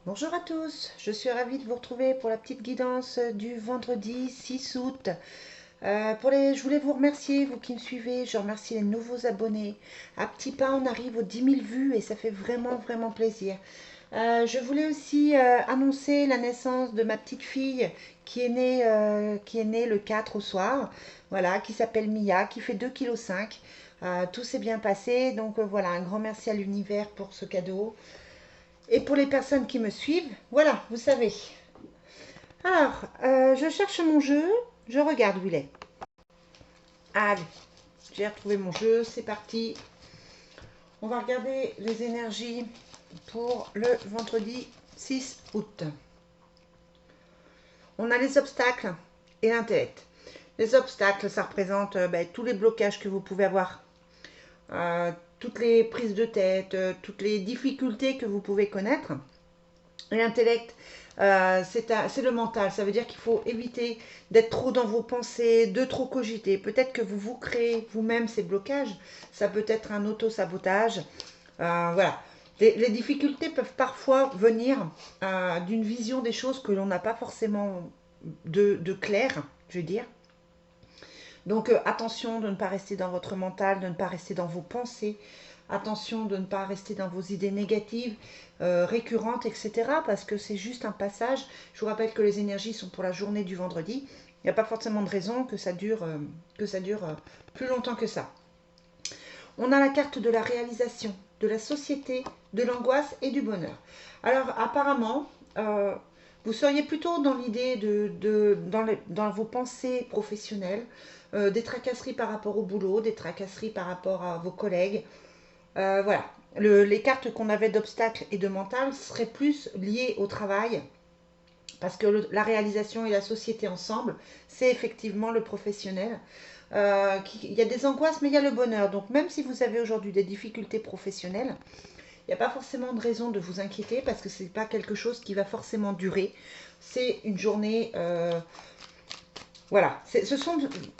Bonjour à tous, je suis ravie de vous retrouver pour la petite guidance du vendredi 6 août. Je voulais vous remercier, vous qui me suivez, je remercie les nouveaux abonnés. À petits pas, on arrive aux 10 000 vues et ça fait vraiment plaisir. Je voulais aussi annoncer la naissance de ma petite fille qui est née le 4 au soir, voilà, qui s'appelle Mia, qui fait 2,5 kg. Tout s'est bien passé, donc voilà, un grand merci à l'univers pour ce cadeau. Et pour les personnes qui me suivent, voilà, vous savez. Alors, je cherche mon jeu, je regarde où il est. Allez, j'ai retrouvé mon jeu, c'est parti. On va regarder les énergies pour le vendredi 6 août. On a les obstacles et l'intellect. Les obstacles, ça représente tous les blocages que vous pouvez avoir, toutes les prises de tête, toutes les difficultés que vous pouvez connaître. Et l'intellect, c'est le mental. Ça veut dire qu'il faut éviter d'être trop dans vos pensées, de trop cogiter. Peut-être que vous vous créez vous-même ces blocages. Ça peut être un auto-sabotage. Voilà. Les difficultés peuvent parfois venir d'une vision des choses que l'on n'a pas forcément de clair, je veux dire. Donc attention de ne pas rester dans votre mental, de ne pas rester dans vos pensées. Attention de ne pas rester dans vos idées négatives, récurrentes, etc. Parce que c'est juste un passage. Je vous rappelle que les énergies sont pour la journée du vendredi. Il n'y a pas forcément de raison que ça dure, plus longtemps que ça. On a la carte de la réalisation, de la société, de l'angoisse et du bonheur. Alors apparemment, vous seriez plutôt dans l'idée dans vos pensées professionnelles, des tracasseries par rapport au boulot, des tracasseries par rapport à vos collègues. Voilà. Les cartes qu'on avait d'obstacles et de mental seraient plus liées au travail, parce que la réalisation et la société ensemble, c'est effectivement le professionnel. Il y a des angoisses, mais il y a le bonheur. Donc même si vous avez aujourd'hui des difficultés professionnelles, il n'y a pas forcément de raison de vous inquiéter, parce que ce n'est pas quelque chose qui va forcément durer. C'est une journée... voilà.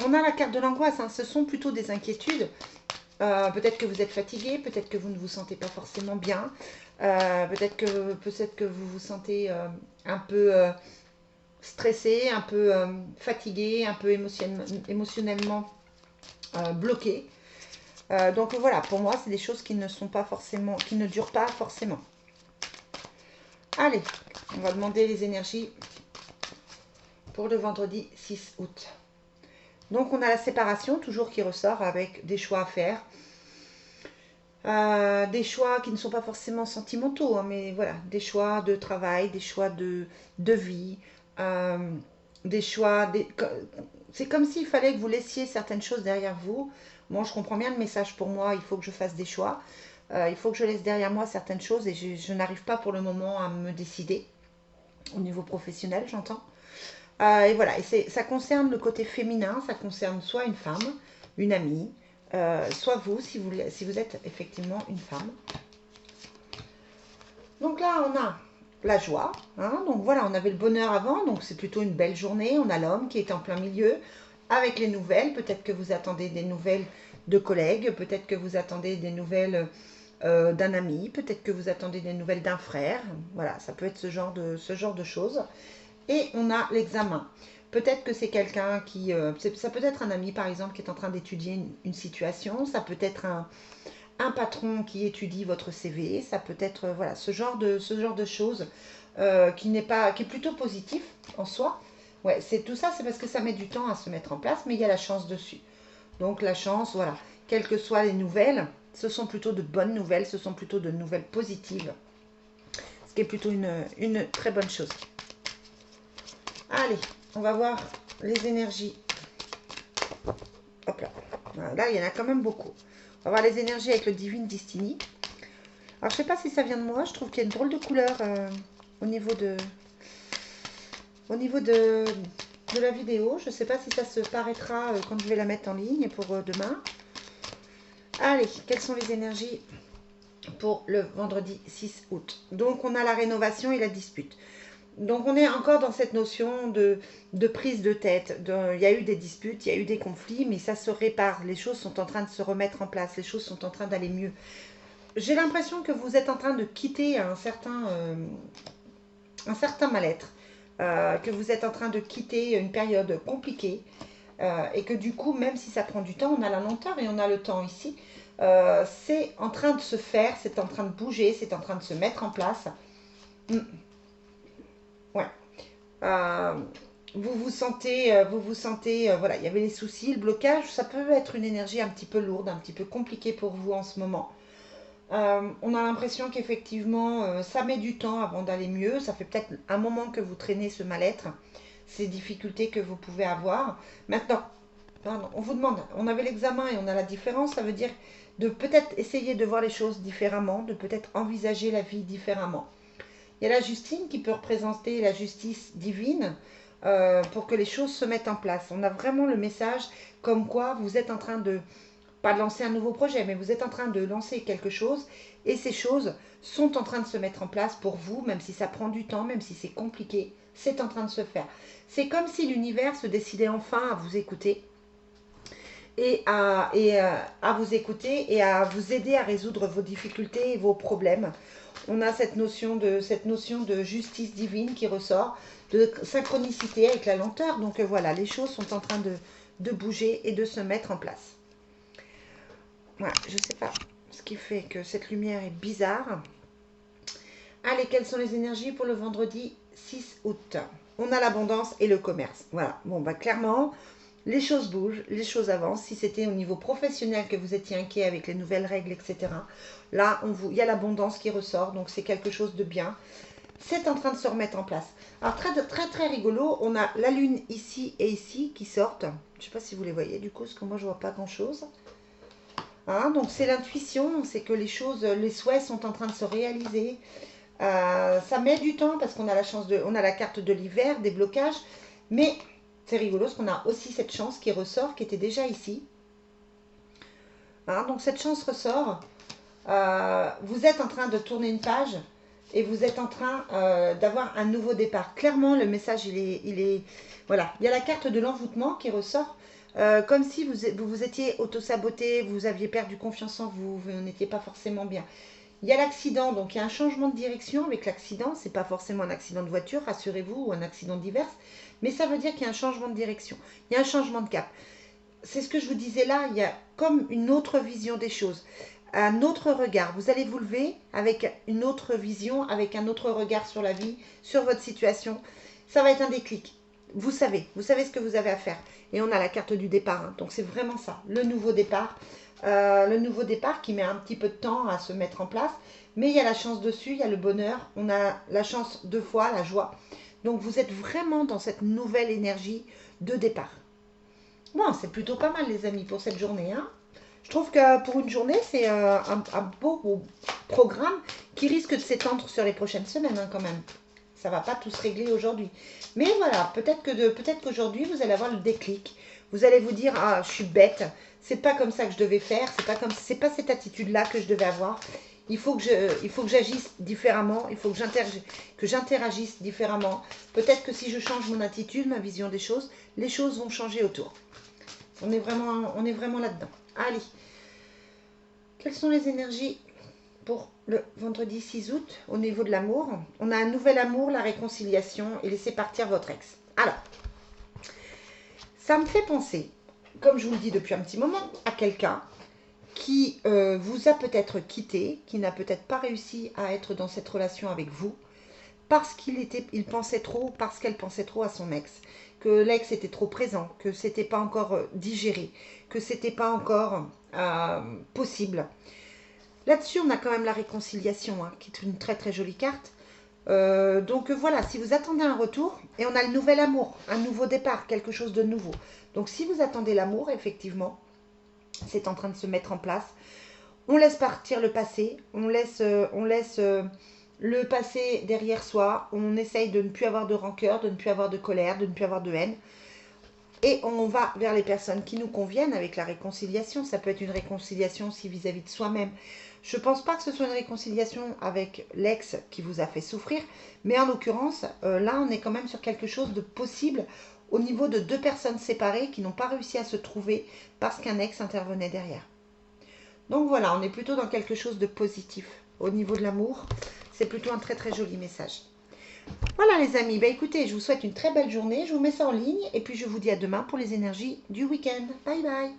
On a la carte de l'angoisse, hein, ce sont plutôt des inquiétudes. Peut-être que vous êtes fatigué, peut-être que vous ne vous sentez pas forcément bien, peut-être que vous vous sentez un peu stressé, un peu fatigué, un peu émotionnellement bloqué. Donc voilà, pour moi, c'est des choses qui ne sont pas forcément, qui ne durent pas forcément. Allez, on va demander les énergies pour le vendredi 6 août. Donc on a la séparation, toujours qui ressort avec des choix à faire. Des choix qui ne sont pas forcément sentimentaux, hein, mais voilà, des choix de travail, des choix de vie, euh, des choix. C'est comme s'il fallait que vous laissiez certaines choses derrière vous. Bon, je comprends bien le message pour moi, il faut que je fasse des choix. Il faut que je laisse derrière moi certaines choses et je n'arrive pas pour le moment à me décider, au niveau professionnel, j'entends. Et voilà, et ça concerne le côté féminin, ça concerne soit une femme, une amie, soit vous si vous êtes effectivement une femme. Donc là, on a la joie, hein, donc voilà, on avait le bonheur avant, donc c'est plutôt une belle journée. On a l'homme qui est en plein milieu avec les nouvelles. Peut-être que vous attendez des nouvelles de collègues, peut-être que vous attendez des nouvelles d'un ami, peut-être que vous attendez des nouvelles d'un frère. Voilà, ça peut être ce genre de choses. Et on a l'examen. Peut-être que c'est quelqu'un qui... ça peut être un ami, par exemple, qui est en train d'étudier une situation. Ça peut être un patron qui étudie votre CV. Ça peut être voilà, ce genre de choses qui est plutôt positif en soi. Ouais, c'est tout ça, c'est parce que ça met du temps à se mettre en place, mais il y a la chance dessus. Donc la chance, voilà, quelles que soient les nouvelles, ce sont plutôt de bonnes nouvelles, ce sont plutôt de nouvelles positives, ce qui est plutôt une très bonne chose. Allez, on va voir les énergies. Hop là. Là, il y en a quand même beaucoup. On va voir les énergies avec le Divine Destiny. Alors, je sais pas si ça vient de moi. Je trouve qu'il y a une drôle de couleur au niveau de, au niveau de la vidéo. Je sais pas si ça se paraîtra quand je vais la mettre en ligne pour demain. Allez, quelles sont les énergies pour le vendredi 6 août? Donc, on a la rénovation et la dispute. Donc on est encore dans cette notion de prise de tête. Il y a eu des disputes, il y a eu des conflits, mais ça se répare. Les choses sont en train de se remettre en place, les choses sont en train d'aller mieux. J'ai l'impression que vous êtes en train de quitter un certain un certain mal-être, que vous êtes en train de quitter une période compliquée et que du coup, même si ça prend du temps, on a la lenteur et on a le temps ici. C'est en train de se faire, c'est en train de bouger, c'est en train de se mettre en place. Mm, ouais. Euh, voilà, il y avait les soucis, le blocage, ça peut être une énergie un petit peu lourde, un petit peu compliquée pour vous en ce moment. On a l'impression qu'effectivement, ça met du temps avant d'aller mieux. Ça fait peut-être un moment que vous traînez ce mal-être, ces difficultés que vous pouvez avoir. Maintenant, pardon, on vous demande, on avait l'examen et on a la différence, ça veut dire de peut-être essayer de voir les choses différemment, de peut-être envisager la vie différemment. Il y a la Justine qui peut représenter la justice divine pour que les choses se mettent en place. On a vraiment le message comme quoi vous êtes en train de, pas de lancer un nouveau projet, mais vous êtes en train de lancer quelque chose et ces choses sont en train de se mettre en place pour vous, même si ça prend du temps, même si c'est compliqué, c'est en train de se faire. C'est comme si l'univers se décidait enfin à vous écouter à vous écouter et à vous aider à résoudre vos difficultés et vos problèmes. On a cette notion de justice divine qui ressort, de synchronicité avec la lenteur. Donc voilà, les choses sont en train de bouger et de se mettre en place. Voilà, je ne sais pas ce qui fait que cette lumière est bizarre. Allez, quelles sont les énergies pour le vendredi 6 août? On a l'abondance et le commerce. Voilà, bon, bah clairement, les choses bougent, les choses avancent. Si c'était au niveau professionnel que vous étiez inquiet avec les nouvelles règles, etc., là, il y a l'abondance qui ressort, donc c'est quelque chose de bien. C'est en train de se remettre en place. Alors, très, très, très rigolo, on a la lune ici et ici qui sortent. Je ne sais pas si vous les voyez, du coup, parce que moi, je ne vois pas grand-chose. Hein, donc, c'est l'intuition, c'est que les choses, les souhaits sont en train de se réaliser. Ça met du temps parce qu'on a on a la carte de l'hiver, des blocages, mais c'est rigolo parce qu'on a aussi cette chance qui ressort, qui était déjà ici. Hein, donc cette chance ressort. Vous êtes en train de tourner une page et vous êtes en train d'avoir un nouveau départ. Clairement, le message, voilà. Il y a la carte de l'envoûtement qui ressort. Comme si vous étiez auto-saboté, vous aviez perdu confiance en vous, vous n'étiez pas forcément bien. Il y a l'accident, donc il y a un changement de direction avec l'accident. C'est pas forcément un accident de voiture, rassurez-vous, ou un accident divers, mais ça veut dire qu'il y a un changement de direction. Il y a un changement de cap. C'est ce que je vous disais là, il y a comme une autre vision des choses, un autre regard. Vous allez vous lever avec une autre vision, avec un autre regard sur la vie, sur votre situation. Ça va être un déclic. Vous savez ce que vous avez à faire. Et on a la carte du départ, hein. Donc c'est vraiment ça, le nouveau départ. Le nouveau départ qui met un petit peu de temps à se mettre en place. Mais il y a la chance dessus, il y a le bonheur, on a la chance deux fois, la joie. Donc vous êtes vraiment dans cette nouvelle énergie de départ. Bon, c'est plutôt pas mal les amis pour cette journée, hein. Je trouve que pour une journée, c'est un beau programme qui risque de s'étendre sur les prochaines semaines, hein, quand même. Ça va pas tout se régler aujourd'hui. Mais voilà, peut-être qu'aujourd'hui, vous allez avoir le déclic. Vous allez vous dire, ah, je suis bête, c'est pas comme ça que je devais faire, c'est pas cette attitude-là que je devais avoir. Il faut que j'agisse différemment, il faut que j'interagisse différemment. Peut-être que si je change mon attitude, ma vision des choses, les choses vont changer autour. On est vraiment là-dedans. Allez, quelles sont les énergies pour le vendredi 6 août au niveau de l'amour? On a un nouvel amour, la réconciliation et laisser partir votre ex. Alors, ça me fait penser, comme je vous le dis depuis un petit moment, à quelqu'un qui vous a peut-être quitté, qui n'a peut-être pas réussi à être dans cette relation avec vous, parce il pensait trop, parce qu'elle pensait trop à son ex, que l'ex était trop présent, que c'était pas encore digéré, que c'était pas encore possible. Là-dessus, on a quand même la réconciliation, hein, qui est une très très jolie carte. Donc voilà, si vous attendez un retour, et on a le nouvel amour, un nouveau départ, quelque chose de nouveau. Donc si vous attendez l'amour, effectivement, c'est en train de se mettre en place. On laisse partir le passé, on laisse le passé derrière soi, on essaye de ne plus avoir de rancœur, de ne plus avoir de colère, de ne plus avoir de haine. Et on va vers les personnes qui nous conviennent avec la réconciliation. Ça peut être une réconciliation aussi vis-à-vis de soi-même. Je ne pense pas que ce soit une réconciliation avec l'ex qui vous a fait souffrir, mais en l'occurrence, là, on est quand même sur quelque chose de possible au niveau de deux personnes séparées qui n'ont pas réussi à se trouver parce qu'un ex intervenait derrière. Donc voilà, on est plutôt dans quelque chose de positif. Au niveau de l'amour, c'est plutôt un très très joli message. Voilà les amis, bah écoutez, je vous souhaite une très belle journée, je vous mets ça en ligne et puis je vous dis à demain pour les énergies du week-end. Bye bye.